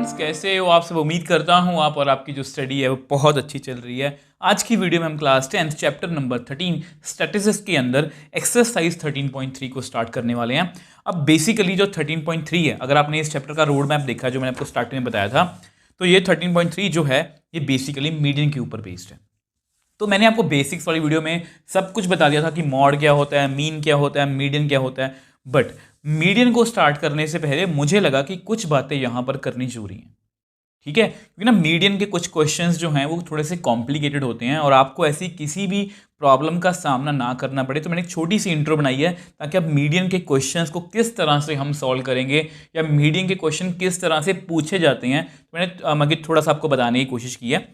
Students, कैसे हो आप सब। उम्मीद करता हूँ आप और आपकी जो स्टडी है वो बहुत अच्छी चल रही है। आज की वीडियो में हम क्लास 10 चैप्टर नंबर 13 स्टैटिस्टिक्स के अंदर एक्सरसाइज 13.3 को स्टार्ट करने वाले हैं। अब बेसिकली जो 13.3 है, अगर आपने इस चैप्टर का रोड मैप देखा जो मैंने आपको स्टार्टिंग में बताया था, तो ये 13.3 जो है ये बेसिकली मीडियन के ऊपर बेस्ड है। तो मैंने आपको बेसिक्स वाली वीडियो में सब कुछ बता दिया था कि मॉड क्या होता है, मीन क्या होता है, मीडियन क्या होता है। बट मीडियन को स्टार्ट करने से पहले मुझे लगा कि कुछ बातें यहां पर करनी जरूरी हैं, ठीक है, क्योंकि ना मीडियन के कुछ क्वेश्चंस जो हैं वो थोड़े से कॉम्प्लिकेटेड होते हैं और आपको ऐसी किसी भी प्रॉब्लम का सामना ना करना पड़े। तो मैंने एक छोटी सी इंट्रो बनाई है ताकि आप मीडियन के क्वेश्चंस को किस तरह से हम सॉल्व करेंगे या मीडियन के क्वेश्चन किस तरह से पूछे जाते हैं, तो मैंने मतलब थोड़ा सा आपको बताने की कोशिश की है।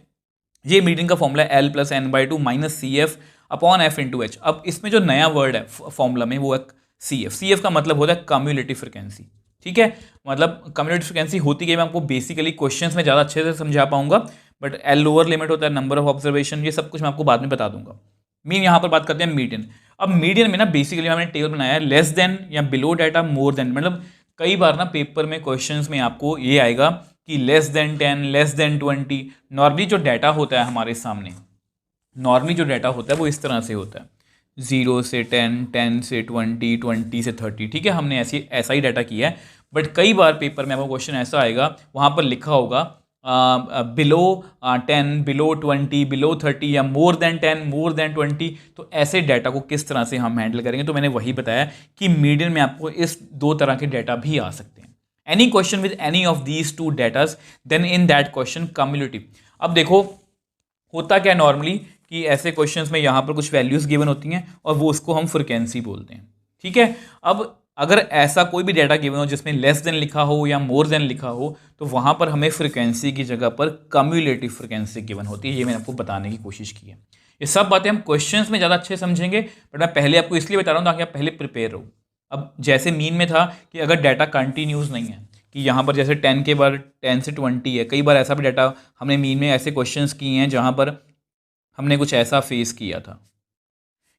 ये मीडियन का formula L plus N by two minus C F upon F into H. अब इसमें जो नया वर्ड है फॉर्मूला में वो है सी एफ। सी एफ का मतलब होता है कम्युलेटिव फ्रिक्वेंसी, ठीक है। मतलब कम्युलेटिव फ्रिक्वेंसी होती है, मैं आपको बेसिकली क्वेश्चंस में ज़्यादा अच्छे से समझा पाऊंगा, बट एल लोअर लिमिट होता है, नंबर ऑफ ऑब्जर्वेशन, ये सब कुछ मैं आपको बाद में बता दूंगा। मीन यहाँ पर बात करते हैं मीडियन। अब मीडियन में ना बेसिकली हमने टेबल बनाया है लेस देन या बिलो डाटा मोर देन। मतलब कई बार ना पेपर में क्वेश्चंस में आपको ये आएगा कि less than 10, less than 20। Normally जो डाटा होता है हमारे सामने, नॉर्मली जो डाटा होता है वो इस तरह से होता है 0 से 10, 10 से 20, 20 से 30, ठीक है। हमने ऐसा ही डाटा किया है। बट कई बार पेपर में आपको क्वेश्चन ऐसा आएगा, वहाँ पर लिखा होगा बिलो 10, बिलो 20, बिलो 30 या मोर देन 10, मोर देन 20। तो ऐसे डाटा को किस तरह से हम हैंडल करेंगे, तो मैंने वही बताया कि मीडियन में आपको इस दो तरह के डाटा भी आ सकते हैं। Any question with any of these two datas, then in that question cumulative. अब देखो होता क्या नॉर्मली कि ऐसे क्वेश्चंस में यहाँ पर कुछ वैल्यूज गिवन होती हैं और वो उसको हम फ्रिक्वेंसी बोलते हैं, ठीक है। अब अगर ऐसा कोई भी डाटा गिवन हो जिसमें लेस देन लिखा हो या मोर देन लिखा हो, तो वहाँ पर हमें फ्रिक्वेंसी की जगह पर कम्युलेटिव फ्रिक्वेंसी गिवन होती है। ये मैंने आपको बताने की कोशिश की है। ये सब बातें हम क्वेश्चंस में ज़्यादा अच्छे समझेंगे, बट मैं पहले आपको इसलिए बता रहा हूँ ताकि आप पहले प्रिपेयर रहो। अब जैसे मीन में था कि अगर डाटा कंटिन्यूस नहीं है, कि यहाँ पर जैसे 10 के बार 10 से 20 है, कई बार ऐसा भी डाटा हमने मीन में ऐसे क्वेश्चंस किए हैं जहाँ पर हमने कुछ ऐसा फेस किया था।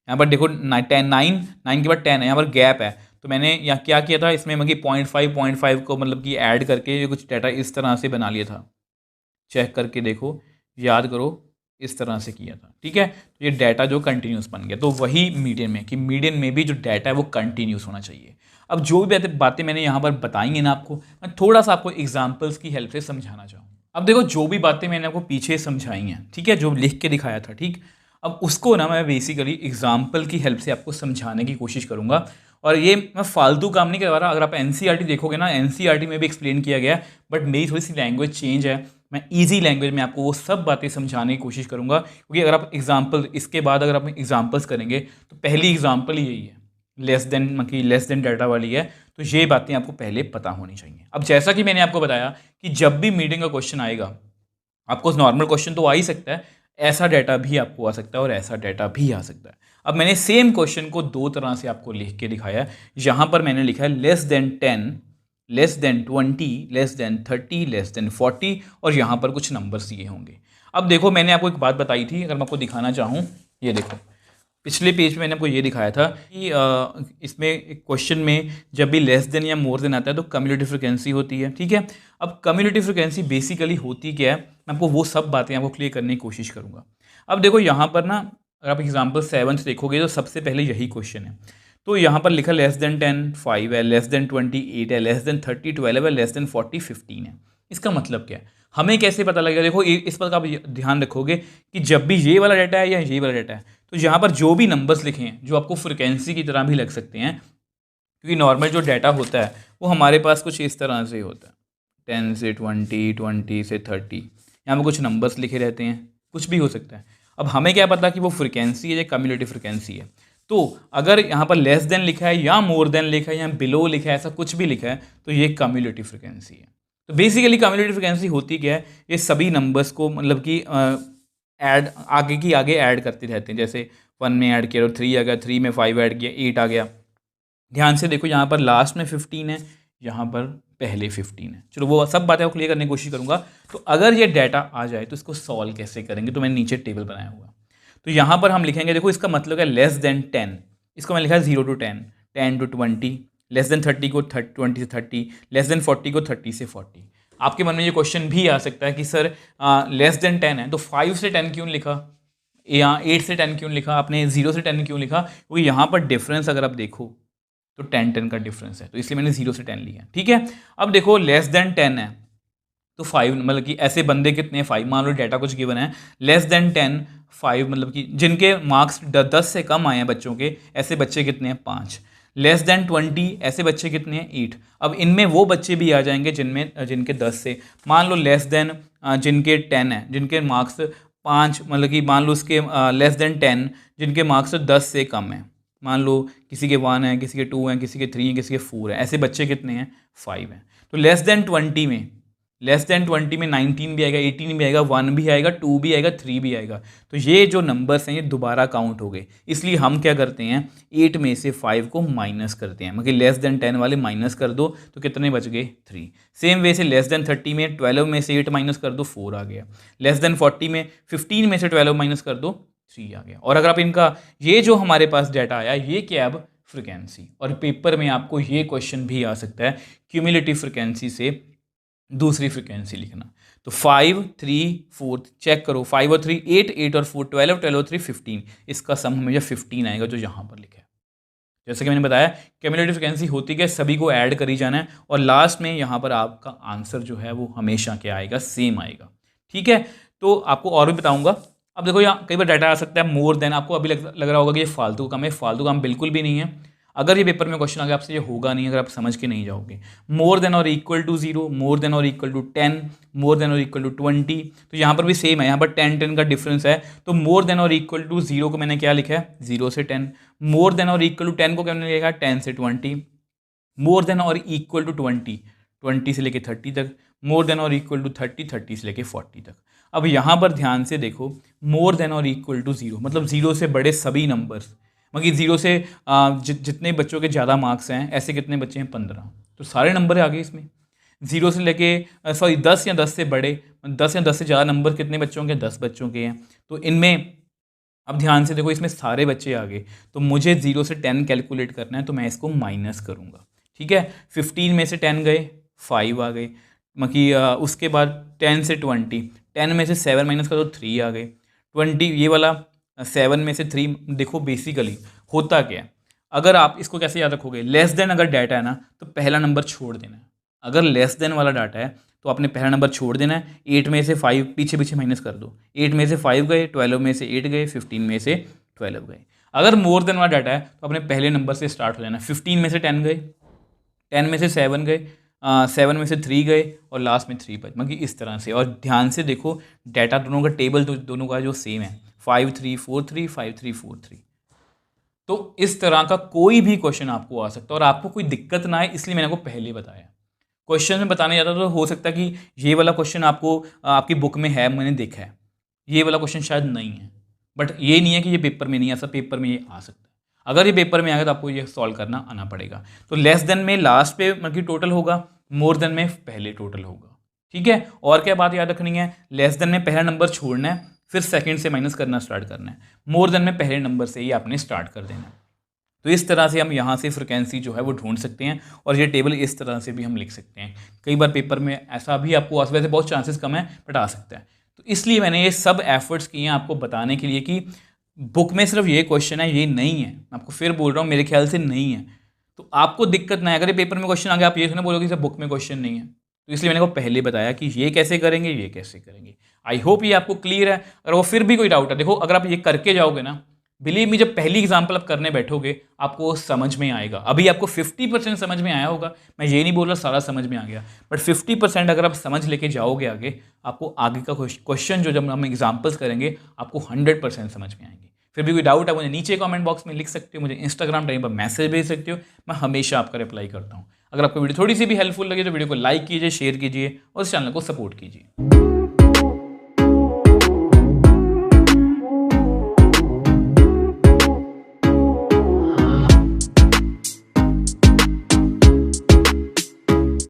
यहाँ पर देखो 9 के बाद 10 है, यहाँ पर गैप है, तो मैंने यहाँ क्या किया था, इसमें मतलब 0.5 को मतलब कि ऐड करके ये कुछ डाटा इस तरह से बना लिया था। चेक करके देखो, याद करो, इस तरह से किया था, ठीक है। तो ये डाटा जो कंटिन्यूस बन गया, तो वही मीडियन में कि मीडियन में भी जो डाटा है वो कंटिन्यूस होना चाहिए। अब जो भी बातें मैंने यहाँ पर बताई हैं ना आपको, मैं थोड़ा सा आपको एग्जाम्पल्स की हेल्प से समझाना चाहूँ। अब देखो जो भी बातें मैंने आपको पीछे समझाई हैं, ठीक है, जो लिख के दिखाया था, ठीक, अब उसको ना मैं बेसिकली एग्जाम्पल की हेल्प से आपको समझाने की कोशिश करूँगा। और ये मैं फालतू काम नहीं करवा रहा। अगर आप एनसीईआरटी देखोगे ना, एनसीईआरटी में भी एक्सप्लेन किया गया है, बट मेरी थोड़ी सी लैंग्वेज चेंज है। मैं इजी लैंग्वेज में आपको वो सब बातें समझाने की कोशिश करूँगा, क्योंकि अगर आप एग्जाम्पल इसके बाद अगर आप एग्जाम्पल्स करेंगे तो पहली एग्जाम्पल यही है, लेस देन मतलब लेस देन डाटा वाली है। तो ये बातें आपको पहले पता होनी चाहिए। अब जैसा कि मैंने आपको बताया कि जब भी मीडियन का क्वेश्चन आएगा, आपको नॉर्मल क्वेश्चन तो आ ही सकता है, ऐसा डाटा भी आपको आ सकता है और ऐसा डाटा भी आ सकता है। अब मैंने सेम क्वेश्चन को दो तरह से आपको लिख के दिखाया है। यहाँ पर मैंने लिखा है less than 10, less than 20, less than 30, less than 40, और यहाँ पर कुछ नंबर्स दिए होंगे। अब देखो मैंने आपको एक बात बताई थी, अगर मैं आपको दिखाना चाहूँ, ये देखो पिछले पेज में मैंने आपको ये दिखाया था कि इसमें एक क्वेश्चन में जब भी लेस देन या मोर देन आता है तो कम्युलेटिव फ्रिक्वेंसी होती है, ठीक है। अब कम्युलेटिव फ्रिक्वेंसी बेसिकली होती क्या है, मैं आपको वो सब बातें आपको क्लियर करने की कोशिश करूँगा। अब देखो यहाँ पर ना अगर आप एग्जाम्पल 7 देखोगे तो सबसे पहले यही क्वेश्चन है। तो यहाँ पर लिखा लेस देन 10 5 है, लेस देन 20 8 है, लेस देन 30 12 है, लेस देन 40 15 है। इसका मतलब क्या है, हमें कैसे पता लगेगा? देखो इस पर आप ध्यान रखोगे कि जब भी ये वाला डाटा है या ये वाला डाटा है, तो यहाँ पर जो भी नंबर्स लिखे हैं जो आपको फ्रिक्वेंसी की तरह भी लग सकते हैं, क्योंकि नॉर्मल जो डाटा होता है वो हमारे पास कुछ इस तरह से होता है 10 से 20, 20 से 30, यहाँ पर कुछ नंबर्स लिखे रहते हैं, कुछ भी हो सकता है। अब हमें क्या पता कि वो फ्रिक्वेंसी है या कम्युलेटिव फ्रिक्वेंसी है। तो अगर यहाँ पर लेस देन लिखा है या मोर देन लिखा है या बिलो लिखा है, ऐसा कुछ भी लिखा है, तो ये कम्युलेटिव फ्रिक्वेंसी है। तो बेसिकली कम्युलेटिव फ्रिक्वेंसी होती क्या है, ये सभी नंबर्स को मतलब कि ऐड आगे की आगे ऐड करते रहते हैं। जैसे 1 में ऐड किया तो 3 आ गया, 3 में 5 ऐड किया 8 आ गया। ध्यान से देखो यहाँ पर लास्ट में 15 है, यहाँ पर पहले 15 है। चलो वो सब बातें क्लियर करने की कोशिश करूँगा। तो अगर ये डाटा आ जाए तो इसको सॉल्व कैसे करेंगे, तो मैंने नीचे टेबल बनाया हुआ। तो यहाँ पर हम लिखेंगे, देखो इसका मतलब है लेस देन 10, इसको मैं लिखा है 0 to 10, 10 to 20, लेस देन 30 को 20 से 30, लेस देन 40 को 30 से 40। आपके मन में ये क्वेश्चन भी आ सकता है कि सर लेस देन 10 है तो 5 से 10 क्यों लिखा, या 8 से 10 क्यों लिखा, आपने 0 से 10 क्यों लिखा, क्योंकि यहाँ पर डिफरेंस अगर आप देखो तो 10 का डिफरेंस है, तो इसलिए मैंने 0 से 10 लिया। ठीक है, अब देखो लेस देन 10 है तो 5, मतलब कि ऐसे बंदे कितने हैं 5, मान लो डाटा कुछ गिवन है, लेस देन 10 5, मतलब कि जिनके मार्क्स 10 से कम आए हैं बच्चों के, ऐसे बच्चे कितने हैं 5। लेस देन 20 ऐसे बच्चे कितने हैं 8। अब इनमें वो बच्चे भी आ जाएंगे जिनके 10 से, मान लो लेस देन जिनके 10 है, जिनके मार्क्स 5, मतलब कि मान लो उसके लेस देन 10 जिनके मार्क्स 10 से कम है, मान लो किसी के 1 है, किसी के 2 हैं, किसी के 3 हैं, किसी के 4 है, ऐसे बच्चे कितने हैं 5 हैं। तो लेस देन 20 में 19 भी आएगा, 18 भी आएगा, 1 भी आएगा, 2 भी आएगा, 3 भी आएगा। तो ये जो नंबर्स हैं ये दोबारा काउंट हो गए, इसलिए हम क्या करते हैं 8 में से 5 को माइनस करते हैं, मतलब लेस देन 10 वाले माइनस कर दो तो कितने बच गए 3। सेम वे से लेस देन 30 में 12 में से 8 माइनस कर दो 4 आ गया। लेस देन 40 में 15 में से 12 माइनस कर दो 3 आ गया। और अगर आप इनका ये जो हमारे पास डाटा आया ये क्या है अब फ्रिक्वेंसी, और पेपर में आपको ये क्वेश्चन भी आ सकता है क्यूमुलेटिव फ्रिक्वेंसी से दूसरी फ्रिक्वेंसी लिखना। तो 5 3 4 चेक करो, 5 और 3 8, 8 और 4 12, 12 और 3 15, इसका सम हमेशा 15 आएगा जो यहाँ पर लिखा है। जैसे कि मैंने बताया क्यूमुलेटिव फ्रिक्वेंसी होती है सभी को ऐड करी जाना है, और लास्ट में यहाँ पर आपका आंसर जो है वो हमेशा क्या आएगा सेम आएगा। ठीक है, तो आपको और भी बताऊंगा। अब देखो यहाँ कई बार डाटा आ सकता है मोर देन, आपको अभी लग रहा होगा कि ये फालतू काम है, फालतू काम बिल्कुल भी नहीं है। अगर ये पेपर में क्वेश्चन आ गया आपसे ये होगा नहीं अगर आप समझ के नहीं जाओगे। मोर देन और इक्वल टू 0, मोर देन और इक्वल टू 10, मोर देन और इक्वल टू 20, तो यहाँ पर भी सेम है, यहाँ पर 10 का डिफरेंस है। तो मोर देन और इक्वल टू 0 को मैंने क्या लिखा है 0 से 10, मोर देन और इक्वल टू 10 को क्या मैंने लिखा 10 से 20, मोर देन और इक्वल टू 20 से लेके 30 तक, मोर देन और इक्वल टू 30 से लेके 40 तक। अब यहाँ पर ध्यान से देखो मोर देन और इक्वल टू 0 मतलब 0 से बड़े सभी नंबर्स, मतलब 0 से जितने बच्चों के ज़्यादा मार्क्स हैं ऐसे कितने बच्चे हैं 15, तो सारे नंबर आ गए इसमें। 0 से लेके 10 या 10 से बड़े, 10 या 10 से ज़्यादा नंबर कितने बच्चों के 10 बच्चों के हैं। तो इनमें अब ध्यान से देखो इसमें सारे बच्चे आ गए, तो मुझे 0 से 10 कैलकुलेट करना है, तो मैं इसको माइनस करूँगा। ठीक है, 15 में से 10 गए 5 आ गए, मतलब उसके बाद 10 से 20, 10 में से 7 माइनस करो 3 आ गए, 20 ये वाला 7 में से 3। देखो बेसिकली होता क्या है, अगर आप इसको कैसे याद रखोगे, लेस देन अगर डाटा है ना तो पहला नंबर छोड़ देना है। अगर लेस देन वाला डाटा है तो आपने पहला नंबर छोड़ देना है, 8 में से 5 पीछे पीछे माइनस कर दो, 8 में से 5 गए, 12 में से 8 गए, 15 में से 12 गए। अगर मोर देन वाला डाटा है तो अपने पहले नंबर से स्टार्ट हो जाना, 15 में से 10 गए, 10 में से 7 गए, 7 में से 3 गए, और लास्ट में 3 बच, मतलब इस तरह से। और ध्यान से देखो डाटा दोनों का टेबल तो दोनों का जो सेम है 5 3 4 3 5 3 4 3। तो इस तरह का कोई भी क्वेश्चन आपको आ सकता है, और आपको कोई दिक्कत ना आए इसलिए मैंने आपको पहले बताया। क्वेश्चन में बताने जाता तो हो सकता है कि ये वाला क्वेश्चन आपको आपकी बुक में है, मैंने देखा है, ये वाला क्वेश्चन शायद नहीं है, बट ये नहीं है कि ये पेपर में नहीं आ सकता, पेपर में ये आ सकता है। अगर ये पेपर में आ गया तो आपको ये सॉल्व करना आना पड़ेगा। तो लेस देन में लास्ट पे मतलब टोटल होगा, मोर देन में पहले टोटल होगा। ठीक है, और क्या बात याद रखनी है, लेस देन में पहला नंबर छोड़ना है, फिर सेकंड से माइनस करना स्टार्ट करना है, मोर देन में पहले नंबर से ही आपने स्टार्ट कर देना है। तो इस तरह से हम यहाँ से फ्रिक्वेंसी जो है वो ढूंढ सकते हैं, और ये टेबल इस तरह से भी हम लिख सकते हैं। कई बार पेपर में ऐसा भी आपको, वैसे बहुत चांसेस कम है बट आ सकता है। तो इसलिए मैंने ये सब एफर्ट्स किए हैं आपको बताने के लिए कि बुक में सिर्फ ये क्वेश्चन है, ये नहीं है। मैं आपको फिर बोल रहा हूँ मेरे ख्याल से नहीं है, तो आपको दिक्कत ना है। अगर ये पेपर में क्वेश्चन आ गया आप ये तो नहीं बोलोगे सर बुक में क्वेश्चन नहीं है, तो इसलिए मैंने को पहले बताया कि ये कैसे करेंगे, ये कैसे करेंगे। आई होप ये आपको क्लियर है। अगर वो फिर भी कोई डाउट है, देखो अगर आप ये करके जाओगे ना, बिलीव मी, जब पहली एग्जाम्पल आप करने बैठोगे आपको समझ में आएगा। अभी आपको 50% समझ में आया होगा, मैं ये नहीं बोल रहा सारा समझ में आ गया, बट 50% अगर आप समझ लेके जाओगे आगे, आपको आगे का क्वेश्चन जो जब हम एग्जाम्पल्स करेंगे आपको 100% समझ में आएंगे। फिर भी कोई डाउट है मुझे नीचे कमेंट बॉक्स में लिख सकते हो, मुझे इंस्टाग्राम टाइम पर मैसेज भेज सकते हो, मैं हमेशा आपका रिप्लाई करता हूँ। अगर आपको वीडियो थोड़ी सी भी हेल्पफुल लगे तो वीडियो को लाइक कीजिए, शेयर कीजिए और इस चैनल को सपोर्ट कीजिए।